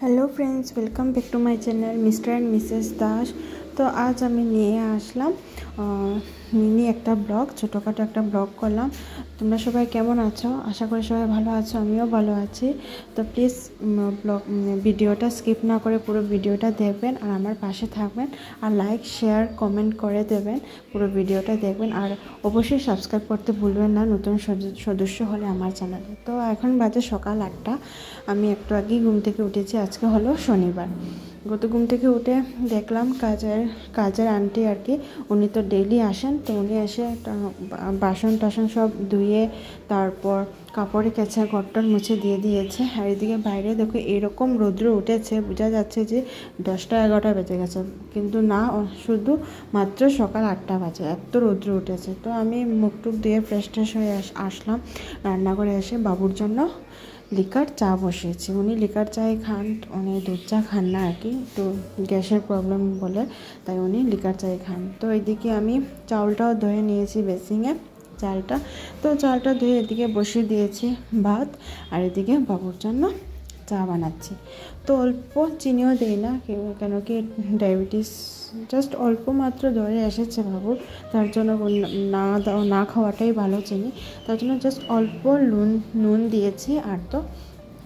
Hello friends, welcome back to my channel mister and missus Das. तो आज আমি নিয়ে আসলাম মিনি একটা ব্লগ, ছোটোখাটো একটা ব্লগ করলাম। তোমরা সবাই কেমন আছো? আশা করি সবাই ভালো আছো, আমিও ভালো আছি। তো প্লিজ ব্লগ ভিডিওটা স্কিপ না করে পুরো ভিডিওটা দেখবেন আর আমার পাশে থাকবেন, আর লাইক শেয়ার কমেন্ট করে দেবেন, পুরো ভিডিওটা দেখবেন আর অবশ্যই সাবস্ক্রাইব করতে ভুলবেন না নতুন সদস্য হলে আমার চ্যানেলে। তো এখন বাজে সকাল 8টা, আমি একটু আগেই ঘুম থেকে উঠেছি। আজকে হলো শনিবার। ঘুম থেকে উঠে দেখলাম কাজের আন্টি আর কি, উনি তো ডেইলি আসেন। তো উনি এসে বাসন টাসন সব ধুয়ে তারপর কাপড়ে কেচে ঘরটার মুছে দিয়ে দিয়েছে। আর এদিকে বাইরে দেখো এরকম রৌদ্র উঠেছে, বোঝা যাচ্ছে যে 10টা-11টা বেজে গেছে, কিন্তু না, শুধু মাত্র সকাল 8টা বাজে, এত রৌদ্র উঠেছে। তো আমি মুখ টুক দিয়ে ফ্রেশ ট্রেশ হয়ে আসলাম রান্নাঘরে। এসে বাবুর জন্য লিকার চা বসিয়েছি। উনি লিকার চাই খান, উনি দুধ চা খান না আর কি, তো গ্যাসের প্রবলেম বলে তাই উনি লিকার চাই খান। তো এদিকে আমি চাউলটাও ধুয়ে নিয়েছি বেসিংয়ে, চালটা। তো চালটা ধুয়ে এদিকে বসিয়ে দিয়েছি ভাত, আর এদিকে বাবুর জন্য চা বানাচ্ছি। তো অল্প চিনিও দেই না, কেন কি ডায়াবেটিস জাস্ট অল্প মাত্র ধরে এসেছে বাবুর, তার জন্য না খাওয়াটাই ভালো চিনি। তার জন্য জাস্ট অল্প নুন দিয়েছি, আর তো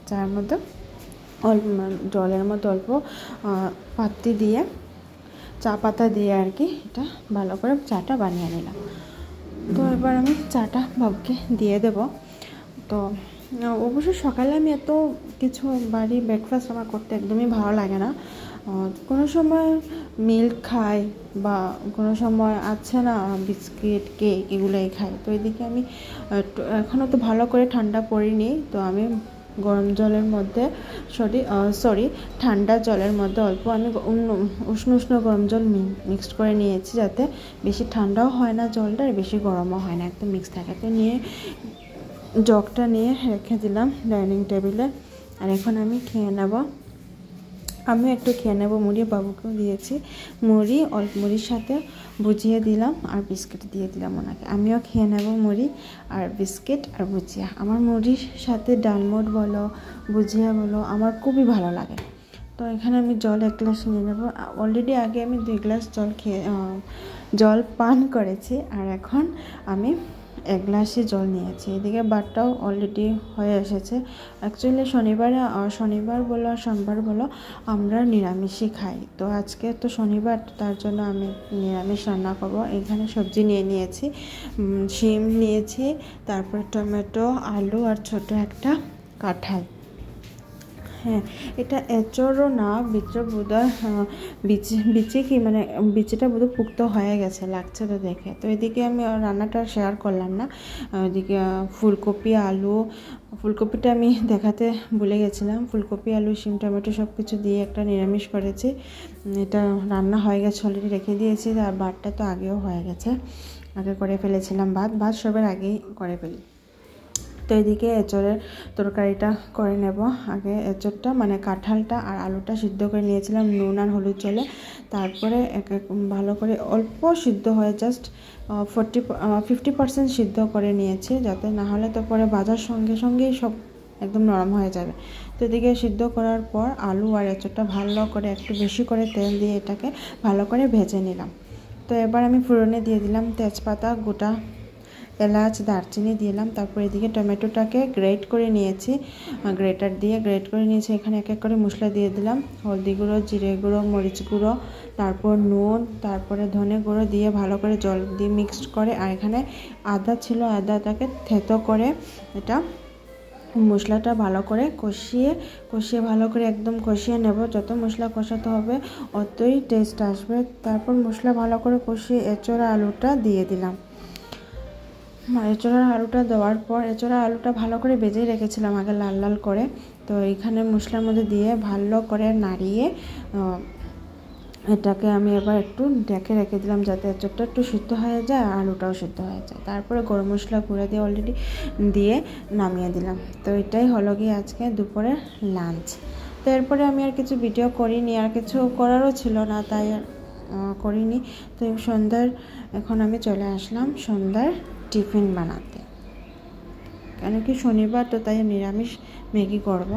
চার মধ্যে অল্প জলের মধ্যে অল্প পাত্তি দিয়ে চা পাতা দিয়ে আর কি এটা ভালো করে চাটা বানিয়ে নিলাম। তো এবার আমি চাটা বাবুকে দিয়ে দেব। তো অবশ্য সকালে আমি এত কিছু বাড়ি ব্রেকফাস্ট আমার করতে একদমই ভালো লাগে না। কোনো সময় মিল্ক খাই বা কোনো সময় আছে না বিস্কিট কেক এগুলোই খাই। তো এদিকে আমি এখনও তো ভালো করে ঠান্ডা পড়িনি, তো আমি গরম জলের মধ্যে ঠান্ডা জলের মধ্যে অল্প আমি উষ্ণ গরম জল মিক্সড করে নিয়েছি, যাতে বেশি ঠান্ডাও হয় না জলটা আর বেশি গরমও হয় না, একদম মিক্স থাকে। তো নিয়ে জগটা নিয়ে রেখে দিলাম ডাইনিং টেবিলে। আর এখন আমি খেয়ে নেব। আমিও একটু খেয়ে নেব মুড়ি, বাবুকেও দিয়েছি মুড়ি, অল্প মুড়ির সাথে ভুজিয়ে দিলাম আর বিস্কিট দিয়ে দিলাম ওনাকে। আমিও খেয়ে নেব মুড়ি আর বিস্কিট আর ভুজিয়া। আমার মুড়ির সাথে ডালমোট বলো ভুজিয়া বলো আমার খুবই ভালো লাগে। তো এখানে আমি জল 1 গ্লাস নিয়ে নেব। অলরেডি আগে আমি 2 গ্লাস জল পান করেছি, আর এখন আমি 1 গ্লাসই জল নিয়েছি। এদিকে ভাতটাও অলরেডি হয়ে এসেছে। অ্যাকচুয়ালি শনিবার বলো সোমবার বলো আমরা নিরামিষই খাই। তো আজকে তো শনিবার, তার জন্য আমি নিরামিষ রান্না করব। এখানে সবজি নিয়ে নিয়েছি, শিম নিয়েছি, তারপর টমেটো, আলু আর ছোট একটা কাঁঠাল। হ্যাঁ, এটা এঁচড়ও না, বিচে বোধহয় বিচে কি মানে বিচিটা বোধহয় পুক্ত হয়ে গেছে লাগছে তো দেখে। তো এদিকে আমি রান্নাটা শেয়ার করলাম না। এদিকে ফুলকপিটা আমি দেখাতে ভুলে গেছিলাম। ফুলকপি, আলু, শিম, টমেটো সব কিছু দিয়ে একটা নিরামিষ করেছি। এটা রান্না হয়ে গেছে, অলরেডি রেখে দিয়েছি। আর ভাতটা তো আগেও হয়ে গেছে, আগে করে ফেলেছিলাম। ভাত সবার আগেই করে ফেলি। তো এদিকে এঁচড়ের তরকারিটা করে নেব। আগে এঁচড়টা মানে কাঁঠালটা আর আলুটা সিদ্ধ করে নিয়েছিলাম নুন আর হলুদ জলে। তারপরে ভালো করে অল্প সিদ্ধ হয়ে জাস্ট 50% সিদ্ধ করে নিয়েছি, যাতে না হলে তো পরে ভাজার সঙ্গেই সব একদম নরম হয়ে যাবে। তো এদিকে সিদ্ধ করার পর আলু আর এঁচড়টা ভালো করে একটু বেশি করে তেল দিয়ে এটাকে ভালো করে ভেজে নিলাম। তো এবার আমি ফোড়নে দিয়ে দিলাম তেজপাতা, গোটা এলাচ, দারচিনি দিলাম। তারপর এদিকে টমেটোটাকে গ্রেট করে নিয়েছি, গ্রেটার দিয়ে গ্রেট করে নিয়েছি। এখানে এক এক করে মশলা দিয়ে দিলাম, হলদি গুঁড়ো, জিরে গুঁড়ো, মরিচ গুঁড়ো, তারপর নুন, তারপরে ধনে গুঁড়ো দিয়ে ভালো করে জল দিয়ে মিক্সড করে। আর এখানে আদা ছিল, আদাটাকে থেতো করে এটা মশলাটা ভালো করে কষিয়ে ভালো করে একদম কষিয়ে নেব। যত মশলা কষাতে হবে অতই টেস্ট আসবে। তারপর মশলা ভালো করে কষিয়ে এঁচড় আলুটা দিয়ে দিলাম। এঁচড়া আলুটা দেওয়ার পর আলুটা ভালো করে ভেজে রেখেছিলাম আগে লাল লাল করে। তো এইখানে মশলার মধ্যে দিয়ে ভালো করে নাড়িয়ে এটাকে আমি এবার একটু ঢেকে রেখে দিলাম, যাতে এঁচড়টা একটু সিদ্ধ হয়ে যায় আর আলুটাও সিদ্ধ হয়ে যায়। তারপরে গরম মশলা গুঁড়ো দিয়ে অলরেডি দিয়ে নামিয়ে দিলাম। তো এটাই হলো গিয়ে আজকে দুপুরের লাঞ্চ। তো এরপরে আমি আর কিছু ভিডিও করিনি, আর কিছু করারও ছিল না, তাই আর করিনি। তো এখন আমি চলে আসলাম সন্ধ্যার টিফিন বানাতে, কেন কি শনিবার তো, তাই নিরামিষ ম্যাগি করব।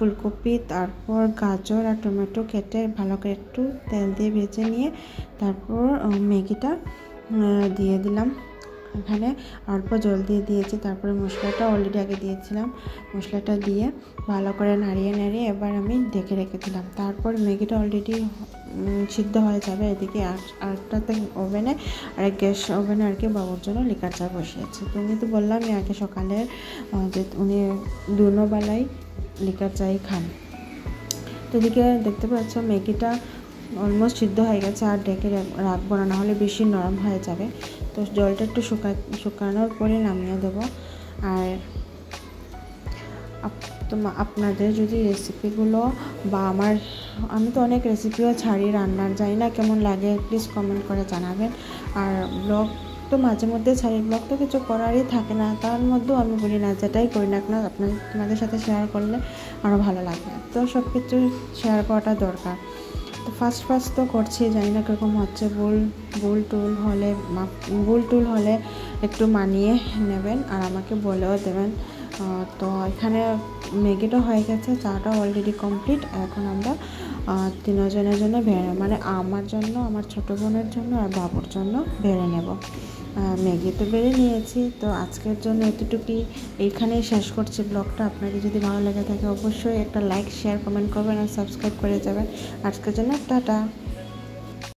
ফুলকপি, তারপর গাজর আর টমেটো কেটে ভালো করে একটু তেল দিয়ে ভেজে নিয়ে তারপর ম্যাগিটা দিয়ে দিলাম। এখানে অল্প জল দিয়ে দিয়েছি, তারপরে মশলাটা অলরেডি আগে দিয়েছিলাম, মশলাটা দিয়ে ভালো করে নাড়িয়ে এবার আমি ঢেকে রেখেছিলাম। তারপর ম্যাগিটা অলরেডি সিদ্ধ হয়ে যাবে। এদিকে আরেকটাতে ওভেনে আরেক গ্যাস ওভেনে আর কি বাবুর জন্য লিকার চা বসিয়েছি। তো উনি তো বললামই আগে সকালে যে উনি দুনোবেলাই লিকার চাই খান। তো এদিকে দেখতে পাচ্ছ ম্যাগিটা অলমোস্ট সিদ্ধ হয়ে গেছে, আর ঢেকে রাখবো না, নাহলে বেশি নরম হয়ে যাবে। তো জলটা একটু শুকানোর পরে নামিয়ে দেবো। আর আপনাদের যদি রেসিপিগুলো বা আমি তো অনেক রেসিপিও ছাড়ি রান্নার, জানি না কেমন লাগে, প্লিজ কমেন্ট করে জানাবেন। আর ব্লগ তো মাঝে মধ্যে ছাড়ি, ব্লগ তো কিছু করারই থাকে না, তার মধ্যেও আমি বলি না যেটাই করি না কেন তোমাদের সাথে শেয়ার করলে আরও ভালো লাগে। তো সব কিছু শেয়ার করাটা দরকার। তো ফার্স্ট তো করছি, জানি না কীরকম হচ্ছে। ভুল টুল হলে একটু মানিয়ে নেবেন আর আমাকে বলেও দেবেন। তো এখানে ম্যাগিটা হয়ে গেছে, চাটা অলরেডি কমপ্লিট। এখন আমরা তিনজনের জন্য বেড়ে, মানে আমার জন্য, আমার ছোটো বোনের জন্য আর বাবুর জন্য বেড়ে নেব। ম্যাগি তো বেড়ে নিয়েছি। তো আজকের জন্য এতটুকুই, এইখানেই শেষ করছি ব্লগটা। আপনাদের যদি ভালো লেগে থাকে অবশ্যই একটা লাইক, শেয়ার, কমেন্ট করবেন আর সাবস্ক্রাইব করে যাবেন। আজকের জন্য টাটা।